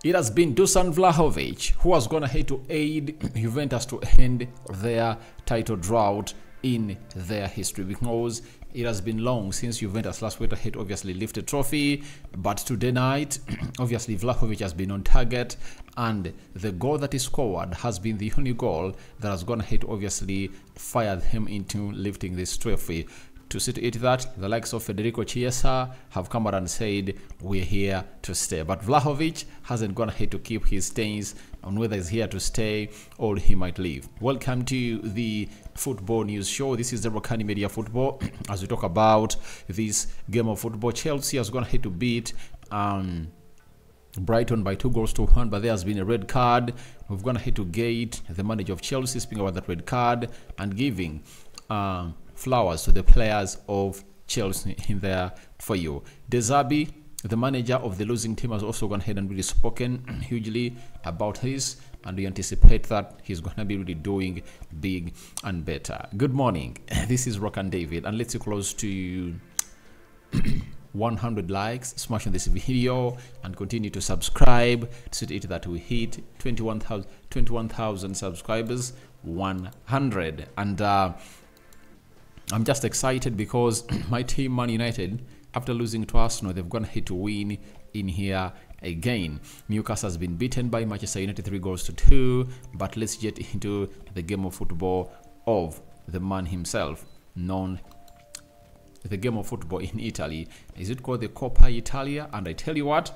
It has been Dusan Vlahovic who has gone ahead to aid Juventus to end their title drought in their history, because it has been long since Juventus last went ahead obviously lift a trophy. But today night obviously Vlahovic has been on target, and the goal that he scored has been the only goal that has gone ahead obviously fired him into lifting this trophy. To see to it that the likes of Federico, Chiesa have come out and said we're here to stay. But Vlahovic hasn't gone ahead to keep his stance on whether he's here to stay or he might leave. Welcome to the Football News Show. This is the Rokani Media Football. As we talk about this game of football, Chelsea has gone ahead to beat Brighton by 2-1, but there has been a red card. We've gone ahead to gate the manager of Chelsea speaking about that red card and giving flowers to the players of Chelsea in there for you. De Zerbi, the manager of the losing team, has also gone ahead and really spoken hugely about this, and we anticipate that he's going to be really doing big and better. Good morning, this is Rock and David, and let's get close to 100 likes. Smash on this video and continue to subscribe to see it that we hit 21,000 subscribers. 100, and I'm just excited because my team, Man United, after losing to Arsenal, they've gone ahead to win in here again. Newcastle has been beaten by Manchester United 3-2. But let's get into the game of football of the man himself, known the game of football in Italy. Is it called the Coppa Italia? And I tell you what,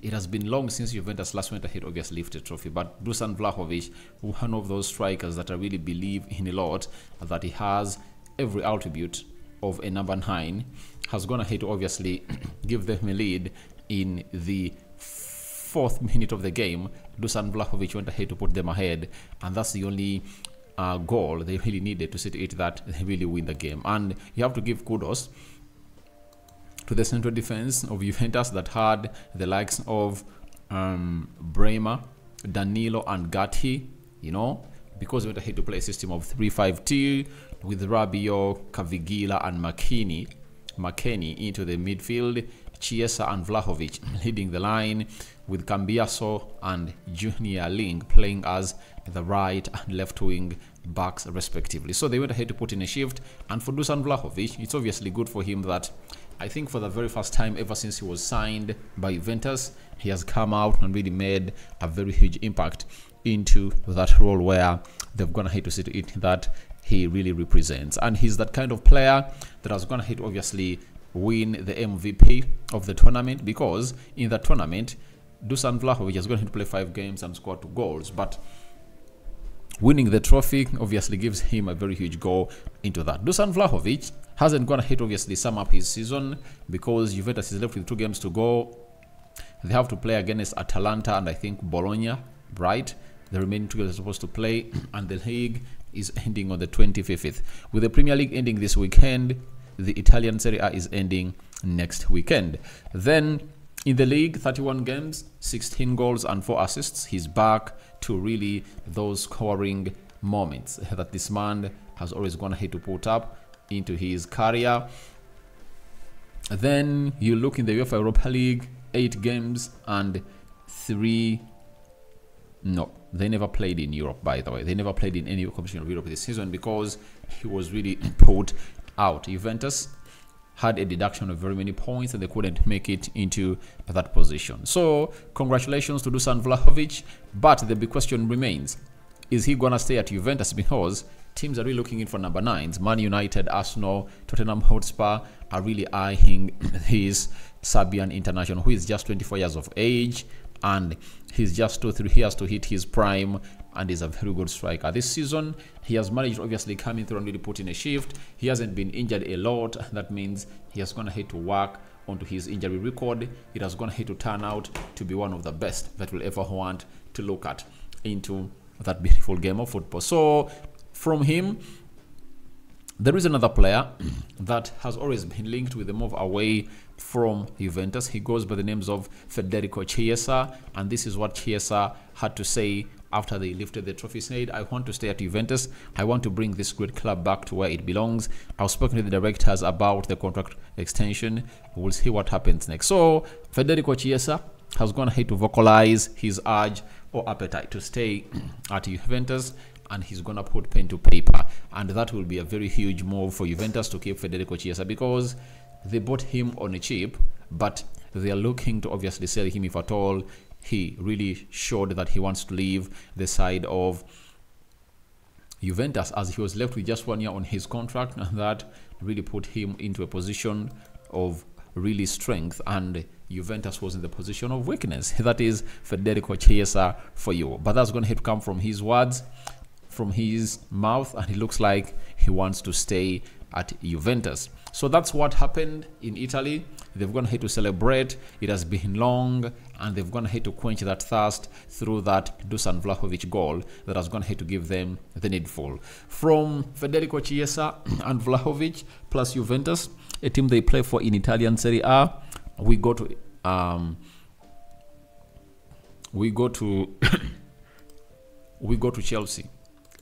it has been long since Juventus last went ahead obviously lifted trophy. But Dusan Vlahovic, one of those strikers that I really believe in a lot, that he has every attribute of a number 9, has gone ahead to obviously give them a lead in the 4th minute of the game. Dusan Vlahovic went ahead to put them ahead, and that's the only goal they really needed to see to it that they really win the game. And you have to give kudos to the central defense of Juventus that had the likes of Bremer, Danilo and Gatti, you know, because they went ahead to play a system of 3-5-2 with Rabiot, Cavigila and McKennie into the midfield, Chiesa and Vlahovic leading the line, with Cambiaso and Junior Ling playing as the right and left wing backs respectively. So they went ahead to put in a shift, and for Dusan Vlahovic, it's obviously good for him that I think for the very first time ever since he was signed by Juventus, he has come out and really made a very huge impact into that role where they've gone ahead to see to it that he really represents. And he's that kind of player that has gone ahead to obviously win the MVP of the tournament, because in the tournament Dusan Vlahovic has gone ahead to play 5 games and scored 2 goals, but winning the trophy obviously gives him a very huge goal into that. Dusan Vlahovic hasn't gone ahead to obviously sum up his season, because Juventus is left with 2 games to go. They have to play against Atalanta and I think Bologna, right? The remaining 2 games are supposed to play, and the league is ending on the 25th. With the Premier League ending this weekend, the Italian Serie A is ending next weekend. Then in the league, 31 games, 16 goals and 4 assists. He's back to really those scoring moments that this man has always gone ahead to put up into his career. Then you look in the UEFA Europa League, 8 games and 3. No, they never played in Europe, by the way. They never played in any competition of Europe this season because he was really put out. Juventus had a deduction of very many points and they couldn't make it into that position. So congratulations to Dusan Vlahovic, but the big question remains, is he gonna stay at Juventus? Because teams are really looking in for number 9s. Man United, Arsenal, Tottenham Hotspur are really eyeing his Serbian international, who is just 24 years of age, and he's just 2-3 years to hit his prime, and is a very good striker. This season, he has managed obviously coming through and really put in a shift. He hasn't been injured a lot. That means he has gone ahead to work onto his injury record. It has gone ahead to turn out to be one of the best that we'll ever want to look at into that beautiful game of football. So from him, there is another player that has always been linked with the move away from Juventus. He goes by the names of Federico Chiesa, and this is what Chiesa had to say after they lifted the trophy. He said, I want to stay at Juventus. I want to bring this great club back to where it belongs. I've spoken to the directors about the contract extension. We'll see what happens next. So Federico Chiesa has gone ahead to vocalize his urge or appetite to stay at Juventus, and he's gonna put pen to paper, and that will be a very huge move for Juventus to keep Federico Chiesa, because they bought him on a cheap, but they are looking to obviously sell him if at all he really showed that he wants to leave the side of Juventus, as he was left with just 1 year on his contract, and that really put him into a position of really strength, and Juventus was in the position of weakness. That is Federico Chiesa for you. But that's going to have to come from his words, from his mouth, and it looks like he wants to stay at Juventus. So that's what happened in Italy. They've gone ahead to celebrate. It has been long, and they've gone ahead to quench that thirst through that Dusan Vlahovic goal that has gone ahead to give them the needful. From Federico Chiesa and Vlahovic plus Juventus, a team they play for in Italian Serie A, we go to Chelsea.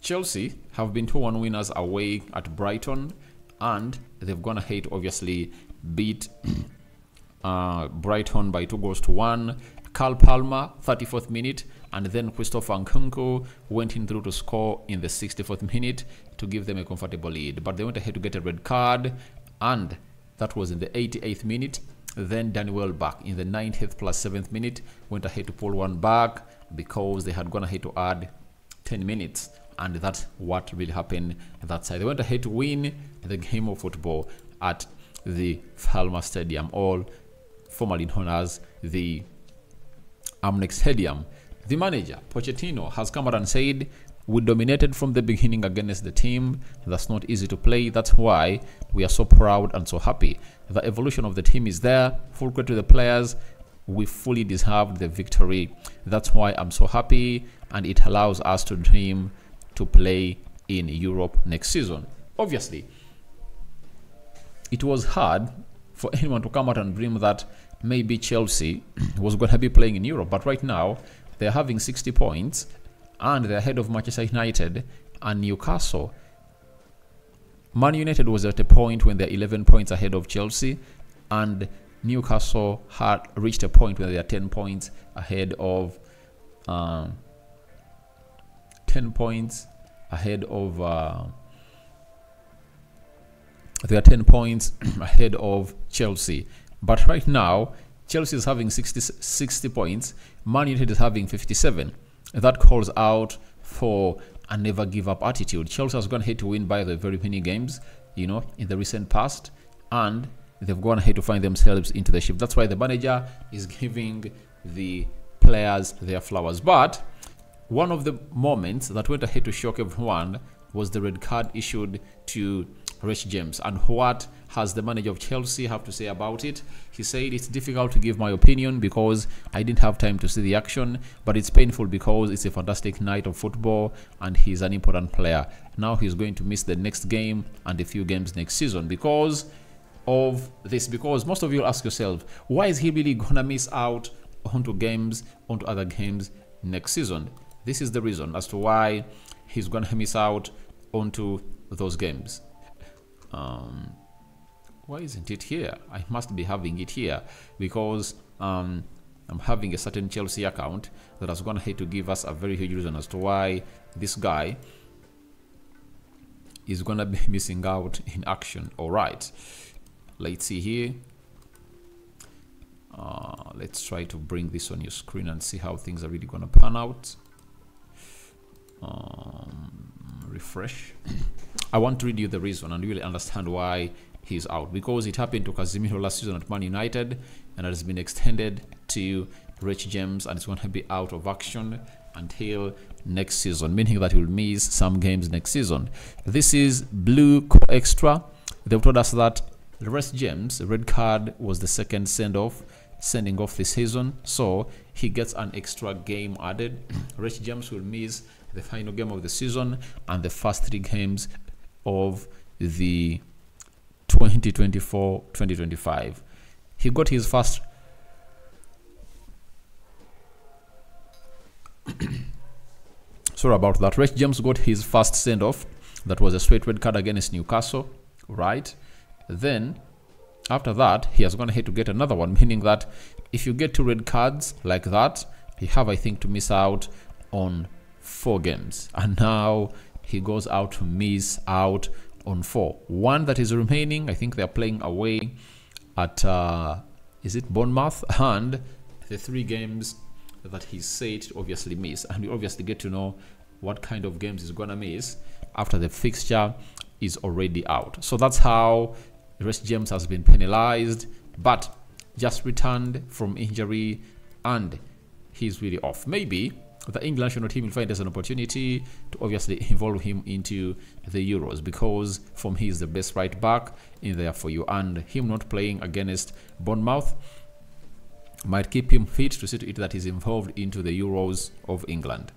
Chelsea have been 2-1 winners away at Brighton, and they've gone ahead to obviously beat Brighton by 2-1. Carl Palmer, 34th minute, and then Christopher Nkunku went in through to score in the 64th minute to give them a comfortable lead. But they went ahead to get a red card, and that was in the 88th minute. Then Danny Welbeck in the 90th plus 7th minute went ahead to pull one back because they had gone ahead to add 10 minutes. And that's what really happened at that side. They went ahead to win the game of football at the Falmer Stadium, or formerly known as the Amnex Stadium. The manager, Pochettino, has come out and said, we dominated from the beginning against the team. That's not easy to play. That's why we are so proud and so happy. The evolution of the team is there. Full credit to the players. We fully deserved the victory. That's why I'm so happy, and it allows us to dream to play in Europe next season. Obviously, it was hard for anyone to come out and dream that maybe Chelsea was going to be playing in Europe, but right now they're having 60 points and they're ahead of Manchester United and Newcastle. Man United was at a point when they're 11 points ahead of Chelsea, and Newcastle had reached a point where they are 10 points ahead of they are 10 points ahead of Chelsea. But right now, Chelsea is having 60 points. Man United is having 57. That calls out for a never give up attitude. Chelsea has gone ahead to win by the very many games, in the recent past, and they've gone ahead to find themselves into the ship. That's why the manager is giving the players their flowers. But one of the moments that went ahead to shock everyone was the red card issued to Recce James. And what has the manager of Chelsea have to say about it? He said, it's difficult to give my opinion because I didn't have time to see the action, but it's painful because it's a fantastic night of football and he's an important player. Now he's going to miss the next game and a few games next season because of this. Because most of you will ask yourself, why is he really gonna miss out onto other games next season? This is the reason as to why he's gonna miss out onto those games. Why isn't it here? I must be having it here because I'm having a certain Chelsea account that has gone ahead to give us a very huge reason as to why this guy is gonna be missing out in action. All right, let's see here. Let's try to bring this on your screen and see how things are really gonna pan out. Refresh. I want to read you the reason and really understand why he's out, because it happened to Casemiro last season at Man United and it has been extended to Recce James, and it's going to be out of action until next season, meaning that he will miss some games next season. This is Blue Co Extra. They've told us that Recce James' red card was the second sending off this season, so he gets an extra game added. Recce James will miss the final game of the season and the first 3 games of the 2024-2025. He got his first sorry about that. Recce James got his first send-off. That was a straight red card against Newcastle, right? Then After that, he has gone ahead to get another one, meaning that if you get 2 red cards like that, you have, I think, to miss out on 4 games. And now he goes out to miss out on 4. One that is remaining, I think they're playing away at, is it Bournemouth? And the 3 games that he's said to obviously miss. And we obviously get to know what kind of games he's going to miss after the fixture is already out. So that's how Recce James has been penalized, but just returned from injury and he's really off. Maybe the England national team will find as an opportunity to obviously involve him into the Euros, because from he is the best right back in there for you, and him not playing against Bournemouth might keep him fit to see to it that he's involved into the Euros of England.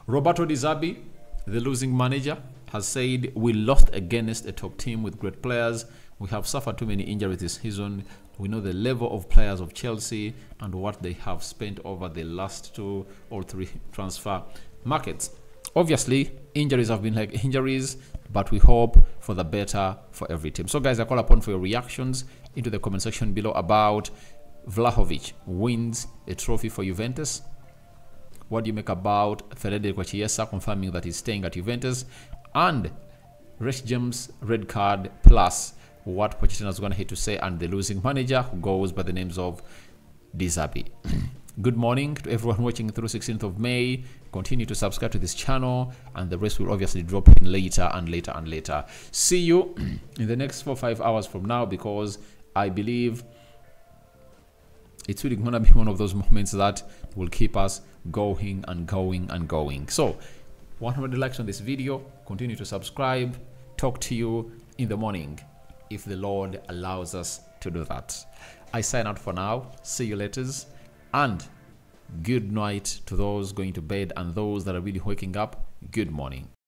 Roberto Di Zerbi, the losing manager, has said, we lost against a top team with great players. We have suffered too many injuries this season. We know the level of players of Chelsea and what they have spent over the last 2 or 3 transfer markets. Obviously, injuries have been like injuries, but we hope for the better for every team. So guys, I call upon for your reactions into the comment section below about Vlahovic wins a trophy for Juventus. What do you make about Federico Chiesa confirming that he's staying at Juventus? And Recce James red card, plus what Pochettino is going to hit to say, and the losing manager who goes by the names of Di Zerbi. Good morning to everyone watching through 16th of May. Continue to subscribe to this channel, and the rest will obviously drop in later and later and later. See you in the next 4 or 5 hours from now, because I believe it's really going to be one of those moments that will keep us going and going and going. So 100 likes on this video. Continue to subscribe. Talk to you in the morning, if the Lord allows us to do that. I sign out for now. See you later, and good night to those going to bed, and those that are really waking up, good morning.